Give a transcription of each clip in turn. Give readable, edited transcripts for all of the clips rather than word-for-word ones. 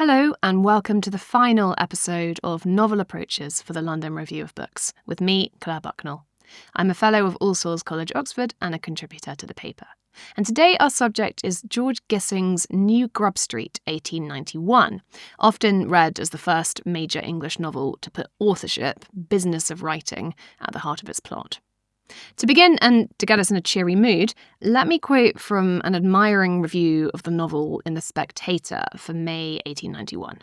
Hello and welcome to the final episode of Novel Approaches for the London Review of Books with me, Clare Bucknell. I'm a Fellow of All Souls College, Oxford and a contributor to the paper. And today our subject is George Gissing's New Grub Street, 1891, often read as the first major English novel to put authorship, business of writing, at the heart of its plot. To begin, and to get us in a cheery mood, let me quote from an admiring review of the novel in The Spectator for May 1891.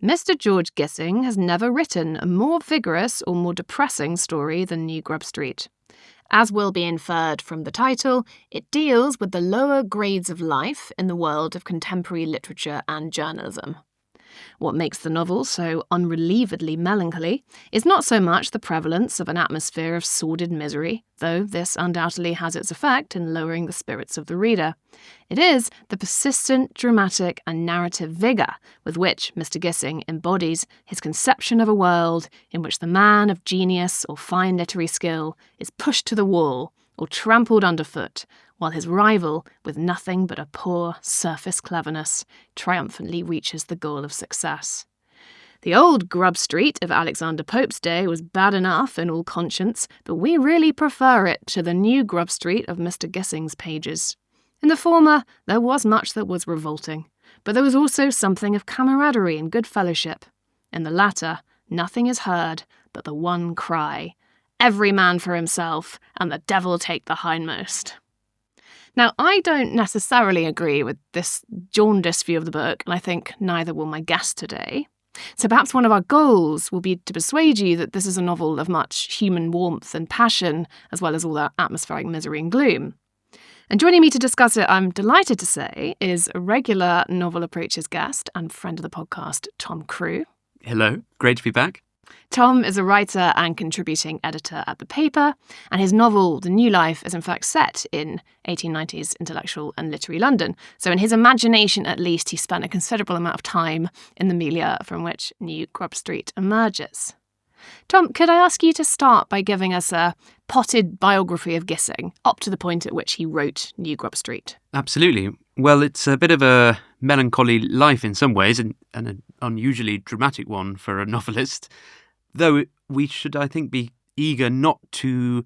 Mr. George Gissing has never written a more vigorous or more depressing story than New Grub Street. As will be inferred from the title, it deals with the lower grades of life in the world of contemporary literature and journalism. What makes the novel so unrelievedly melancholy is not so much the prevalence of an atmosphere of sordid misery, though this undoubtedly has its effect in lowering the spirits of the reader. It is the persistent, dramatic and narrative vigour with which Mr. Gissing embodies his conception of a world in which the man of genius or fine literary skill is pushed to the wall or trampled underfoot, while his rival, with nothing but a poor surface cleverness, triumphantly reaches the goal of success. The old Grub Street of Alexander Pope's day was bad enough in all conscience, but we really prefer it to the new Grub Street of Mr. Gissing's pages. In the former, there was much that was revolting, but there was also something of camaraderie and good fellowship. In the latter, nothing is heard but the one cry, "Every man for himself, and the devil take the hindmost." Now, I don't necessarily agree with this jaundiced view of the book, and I think neither will my guest today. So perhaps one of our goals will be to persuade you that this is a novel of much human warmth and passion, as well as all that atmospheric misery and gloom. And joining me to discuss it, I'm delighted to say, is a regular Novel Approaches guest and friend of the podcast, Tom Crewe. Hello, great to be back. Tom is a writer and contributing editor at the paper, and his novel, The New Life, is in fact set in 1890s intellectual and literary London. So in his imagination, at least, he spent a considerable amount of time in the milieu from which New Grub Street emerges. Tom, could I ask you to start by giving us a potted biography of Gissing, up to the point at which he wrote New Grub Street? Absolutely. Well, it's a bit of a melancholy life in some ways, and an unusually dramatic one for a novelist. Though we should, I think, be eager not to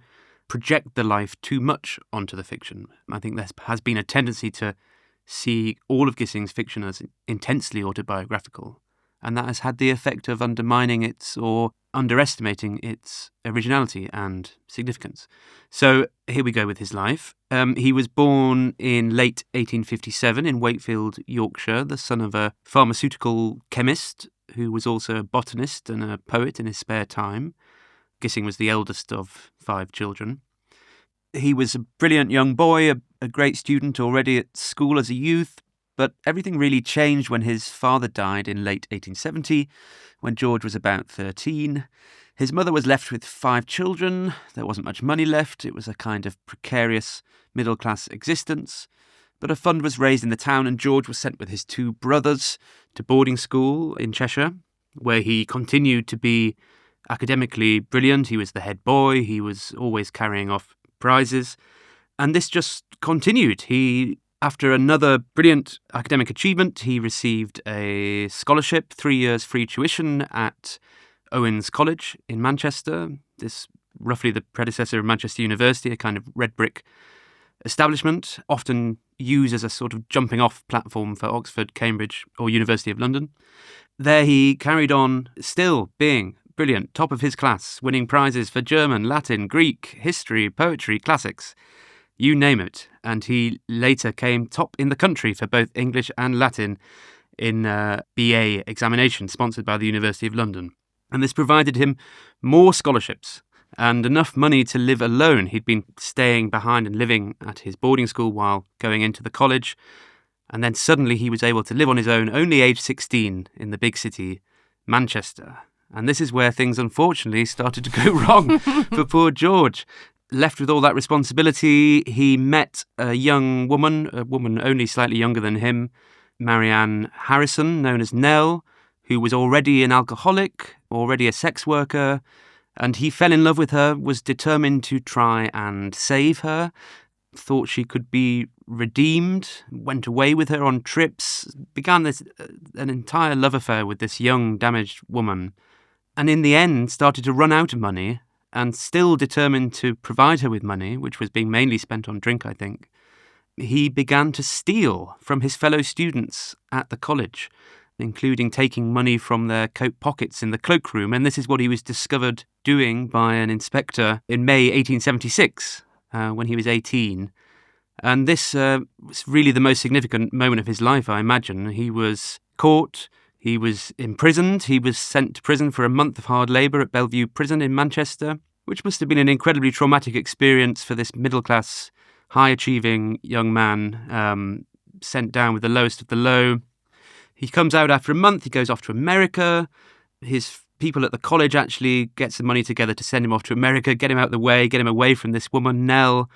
project the life too much onto the fiction. I think there has been a tendency to see all of Gissing's fiction as intensely autobiographical, and that has had the effect of undermining its or underestimating its originality and significance. So here we go with his life. He was born in late 1857 in Wakefield, Yorkshire, the son of a pharmaceutical chemist who was also a botanist and a poet in his spare time. Gissing was the eldest of 5 children. He was a brilliant young boy, a great student already at school as a youth, but everything really changed when his father died in late 1870, when George was about 13. His mother was left with 5 children. There wasn't much money left. It was a kind of precarious middle-class existence. But a fund was raised in the town, and George was sent with his 2 brothers to boarding school in Cheshire, where he continued to be academically brilliant. He was the head boy. He was always carrying off prizes. And this just continued. After another brilliant academic achievement, he received a scholarship, 3 years free tuition at Owens College in Manchester. This roughly the predecessor of Manchester University, a kind of red brick establishment, often used as a sort of jumping off platform for Oxford, Cambridge or University of London. There he carried on still being brilliant, top of his class, winning prizes for German, Latin, Greek, history, poetry, classics, you name it. And he later came top in the country for both English and Latin in BA examination sponsored by the University of London. And this provided him more scholarships and enough money to live alone. He'd been staying behind and living at his boarding school while going into the college. And then suddenly he was able to live on his own, only age 16, in the big city, Manchester. And this is where things unfortunately started to go wrong for poor George. Left with all that responsibility, he met a young woman, a woman only slightly younger than him, Marianne Harrison, known as Nell, who was already an alcoholic, already a sex worker, and he fell in love with her, was determined to try and save her. thought she could be redeemed, went away with her on trips, began an entire love affair with this young, damaged woman, and in the end started to run out of money, and still determined to provide her with money, which was being mainly spent on drink, I think. He began to steal from his fellow students at the college, including taking money from their coat pockets in the cloakroom, and this is what he was discovered doing by an inspector in May 1876, when he was 18. And this was really the most significant moment of his life, I imagine. He was caught, he was imprisoned, he was sent to prison for a month of hard labour at Bellevue Prison in Manchester, which must have been an incredibly traumatic experience for this middle-class, high-achieving young man, sent down with the lowest of the low. He comes out after a month, he goes off to America. His people at the college actually get some money together to send him off to America, get him out of the way, get him away from this woman, Nell.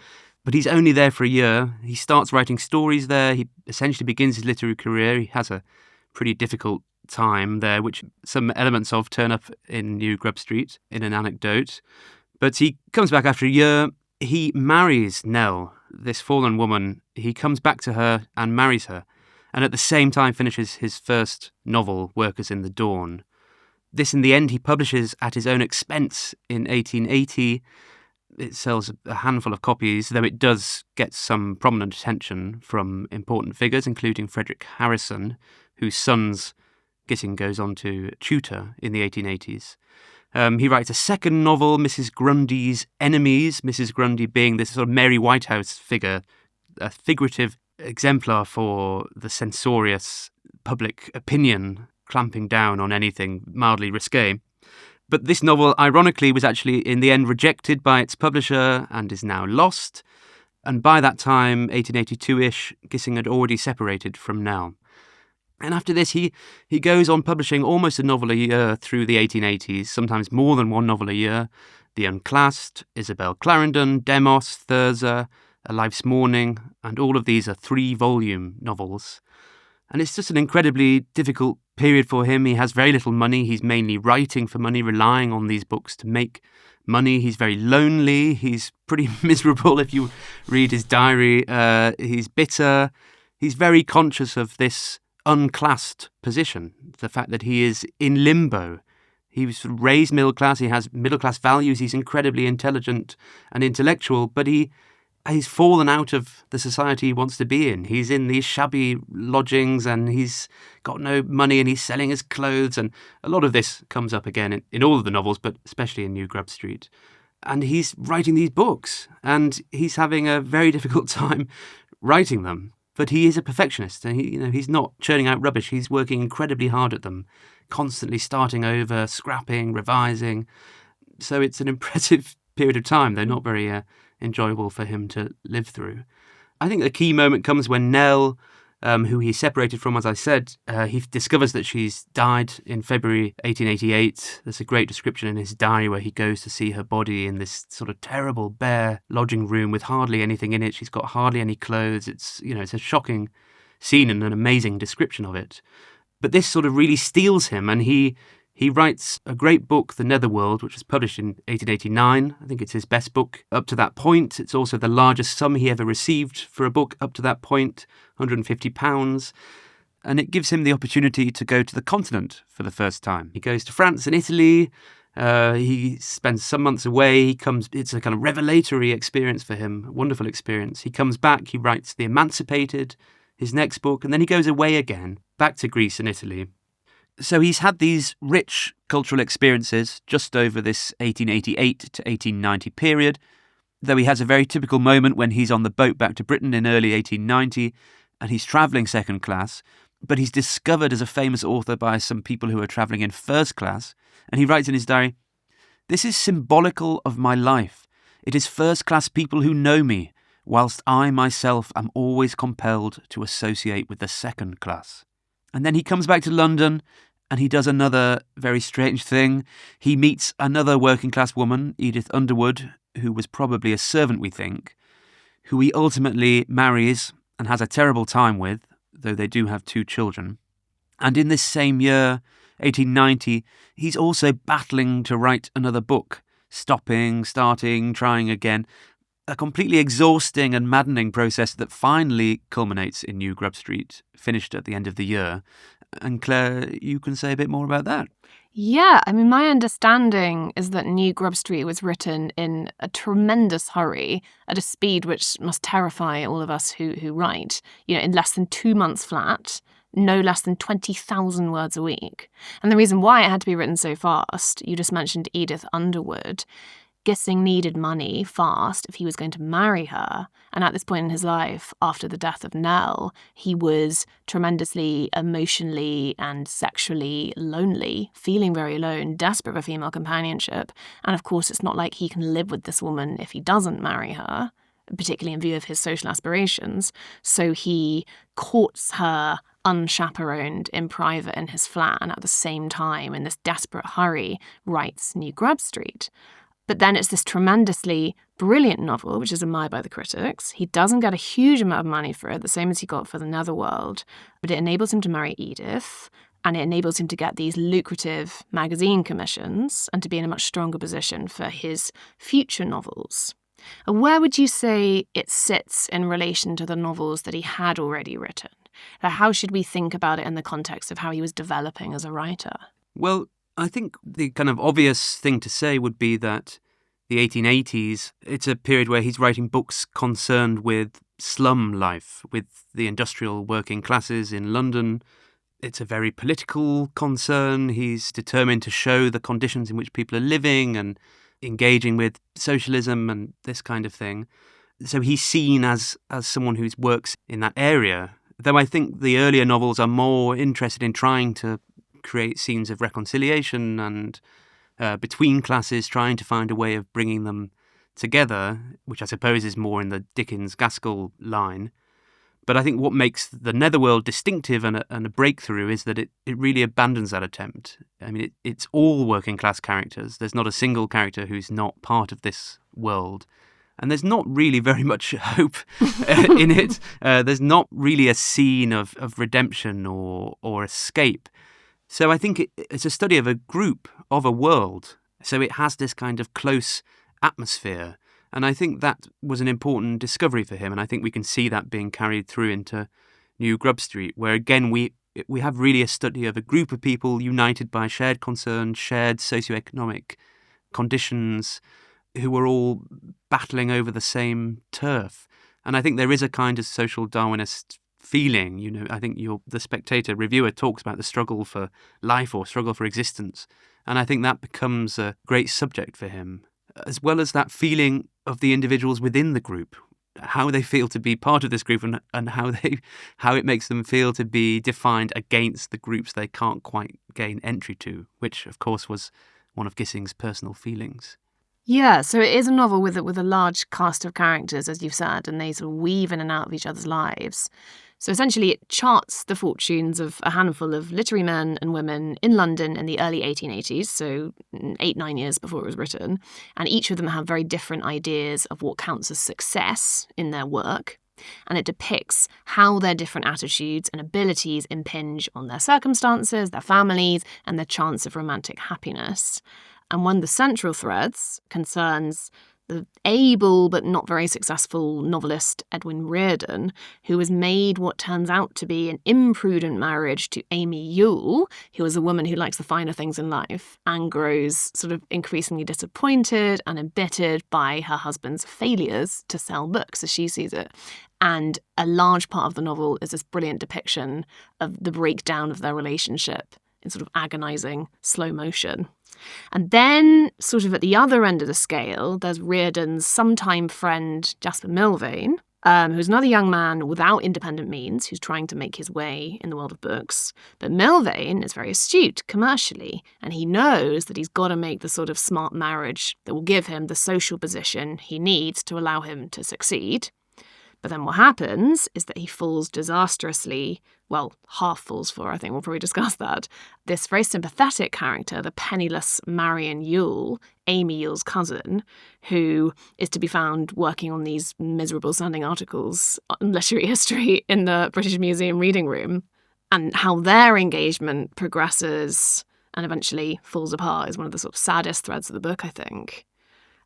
But he's only there for a year. He starts writing stories there. He essentially begins his literary career. He has a pretty difficult time there, which some elements of turn up in New Grub Street in an anecdote. But he comes back after a year. He marries Nell, this fallen woman. He comes back to her and marries her, and at the same time finishes his first novel, Workers in the Dawn. This, in the end, he publishes at his own expense in 1880. It sells a handful of copies, though it does get some prominent attention from important figures, including Frederick Harrison, whose sons Gissing goes on to tutor in the 1880s. He writes a second novel, Mrs. Grundy's Enemies, Mrs. Grundy being this sort of Mary Whitehouse figure, a figurative exemplar for the censorious public opinion clamping down on anything mildly risque. But this novel, ironically, was actually in the end rejected by its publisher and is now lost. And by that time, 1882-ish, Gissing had already separated from Nell. And after this, he goes on publishing almost a novel a year through the 1880s, sometimes more than one novel a year. The Unclassed, Isabel Clarendon, Demos, Thurza, A Life's Morning, and all of these are 3-volume novels. And it's just an incredibly difficult period for him. He has very little money. He's mainly writing for money, relying on these books to make money. He's very lonely. He's pretty miserable if you read his diary. He's bitter. He's very conscious of this unclassed position, the fact that he is in limbo. He was raised middle class. He has middle class values. He's incredibly intelligent and intellectual, but he's fallen out of the society he wants to be in. He's in these shabby lodgings and he's got no money and he's selling his clothes. And a lot of this comes up again in all of the novels, but especially in New Grub Street. And he's writing these books and he's having a very difficult time writing them. But he is a perfectionist and he's not churning out rubbish. He's working incredibly hard at them, constantly starting over, scrapping, revising. So it's an impressive period of time, though not very enjoyable for him to live through. I think the key moment comes when Nell, who he separated from, as I said, he discovers that she's died in February 1888. There's a great description in his diary where he goes to see her body in this sort of terrible bare lodging room with hardly anything in it. She's got hardly any clothes. It's a shocking scene and an amazing description of it. But this sort of really steals him, and he writes a great book, The Netherworld, which was published in 1889. I think it's his best book up to that point. It's also the largest sum he ever received for a book up to that point, £150. And it gives him the opportunity to go to the continent for the first time. He goes to France and Italy. He spends some months away. It's a kind of revelatory experience for him, a wonderful experience. He comes back, he writes The Emancipated, his next book, and then he goes away again, back to Greece and Italy. So he's had these rich cultural experiences just over this 1888 to 1890 period, though he has a very typical moment when he's on the boat back to Britain in early 1890 and he's travelling second class, but he's discovered as a famous author by some people who are travelling in first class, and he writes in his diary, "This is symbolical of my life. It is first-class people who know me, whilst I myself am always compelled to associate with the second class." And then he comes back to London and he does another very strange thing. He meets another working-class woman, Edith Underwood, who was probably a servant, we think, who he ultimately marries and has a terrible time with, though they do have 2 children. And in this same year, 1890, he's also battling to write another book, stopping, starting, trying again. a completely exhausting and maddening process that finally culminates in New Grub Street, finished at the end of the year. And Claire, you can say a bit more about that. Yeah, I mean, my understanding is that New Grub Street was written in a tremendous hurry at a speed which must terrify all of us who write, in less than 2 months flat, no less than 20,000 words a week. And the reason why it had to be written so fast, you just mentioned Edith Underwood. Gissing needed money fast if he was going to marry her. And at this point in his life, after the death of Nell, he was tremendously emotionally and sexually lonely, feeling very alone, desperate for female companionship. And of course, it's not like he can live with this woman if he doesn't marry her, particularly in view of his social aspirations. So he courts her unchaperoned in private in his flat, and at the same time, in this desperate hurry, writes New Grub Street. But then it's this tremendously brilliant novel, which is admired by the critics. He doesn't get a huge amount of money for it, the same as he got for The Netherworld, but it enables him to marry Edith, and it enables him to get these lucrative magazine commissions and to be in a much stronger position for his future novels. Where would you say it sits in relation to the novels that he had already written? How should we think about it in the context of how he was developing as a writer? Well, I think the kind of obvious thing to say would be that the 1880s, it's a period where he's writing books concerned with slum life, with the industrial working classes in London. It's a very political concern. He's determined to show the conditions in which people are living and engaging with socialism and this kind of thing. So he's seen as someone who works in that area. Though I think the earlier novels are more interested in trying to create scenes of reconciliation and between classes, trying to find a way of bringing them together, which I suppose is more in the Dickens-Gaskell line. But I think what makes The Netherworld distinctive and a breakthrough is that it really abandons that attempt. I mean, it's all working class characters. There's not a single character who's not part of this world. And there's not really very much hope in it. There's not really a scene of redemption or escape. So I think it's a study of a group, of a world. So it has this kind of close atmosphere. And I think that was an important discovery for him. And I think we can see that being carried through into New Grub Street, where again we have really a study of a group of people united by shared concerns, shared socioeconomic conditions, who were all battling over the same turf. And I think there is a kind of social Darwinist feeling. I think the Spectator reviewer talks about the struggle for life or struggle for existence. And I think that becomes a great subject for him, as well as that feeling of the individuals within the group, how they feel to be part of this group and how it makes them feel to be defined against the groups they can't quite gain entry to, which, of course, was one of Gissing's personal feelings. Yeah, so it is a novel with a large cast of characters, as you've said, and they sort of weave in and out of each other's lives. So essentially it charts the fortunes of a handful of literary men and women in London in the early 1880s, so 8-9 years before it was written, and each of them have very different ideas of what counts as success in their work. And it depicts how their different attitudes and abilities impinge on their circumstances, their families, and their chance of romantic happiness. And one of the central threads concerns the able but not very successful novelist Edwin Reardon, who has made what turns out to be an imprudent marriage to Amy Yule, who is a woman who likes the finer things in life and grows sort of increasingly disappointed and embittered by her husband's failures to sell books, as she sees it. And a large part of the novel is this brilliant depiction of the breakdown of their relationship in sort of agonising slow motion. And then, sort of at the other end of the scale, there's Reardon's sometime friend Jasper Milvain, who's another young man without independent means, who's trying to make his way in the world of books. But Milvain is very astute commercially, and he knows that he's got to make the sort of smart marriage that will give him the social position he needs to allow him to succeed. But then what happens is that he falls disastrously, well, half falls for, I think we'll probably discuss that, this very sympathetic character, the penniless Marion Yule, Amy Yule's cousin, who is to be found working on these miserable-sounding articles on literary history in the British Museum reading room. And how their engagement progresses and eventually falls apart is one of the sort of saddest threads of the book, I think.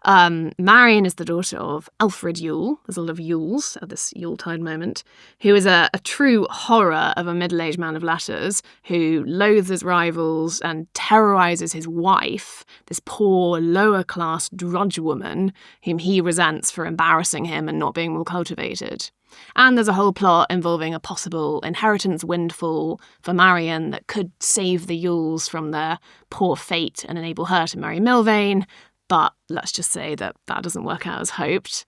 Marion is the daughter of Alfred Yule. There's a lot of Yules at this Yuletide moment, who is a true horror of a middle-aged man of letters who loathes his rivals and terrorises his wife, this poor, lower-class drudge woman whom he resents for embarrassing him and not being more cultivated. And there's a whole plot involving a possible inheritance windfall for Marion that could save the Yules from their poor fate and enable her to marry Milvain, but let's just say that doesn't work out as hoped.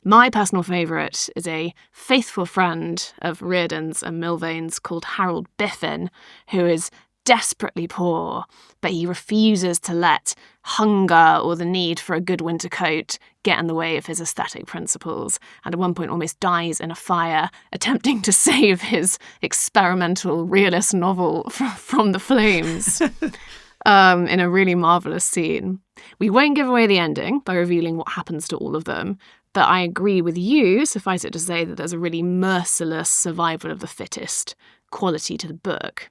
My personal favourite is a faithful friend of Reardon's and Milvain's called Harold Biffin, who is desperately poor, but he refuses to let hunger or the need for a good winter coat get in the way of his aesthetic principles, and at one point almost dies in a fire attempting to save his experimental realist novel from the flames. In a really marvellous scene. We won't give away the ending by revealing what happens to all of them, but I agree with you, suffice it to say, that there's a really merciless survival of the fittest quality to the book.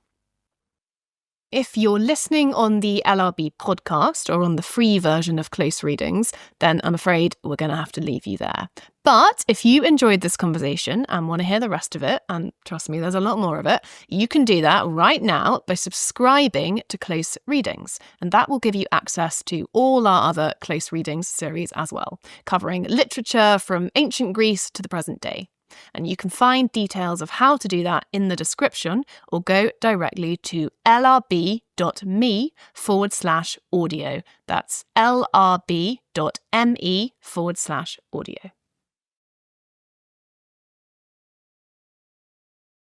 If you're listening on the LRB podcast or on the free version of Close Readings, then I'm afraid we're going to have to leave you there. But if you enjoyed this conversation and want to hear the rest of it, and trust me, there's a lot more of it, you can do that right now by subscribing to Close Readings. And that will give you access to all our other Close Readings series as well, covering literature from ancient Greece to the present day. And you can find details of how to do that in the description or go directly to lrb.me/audio. That's lrb.me/audio.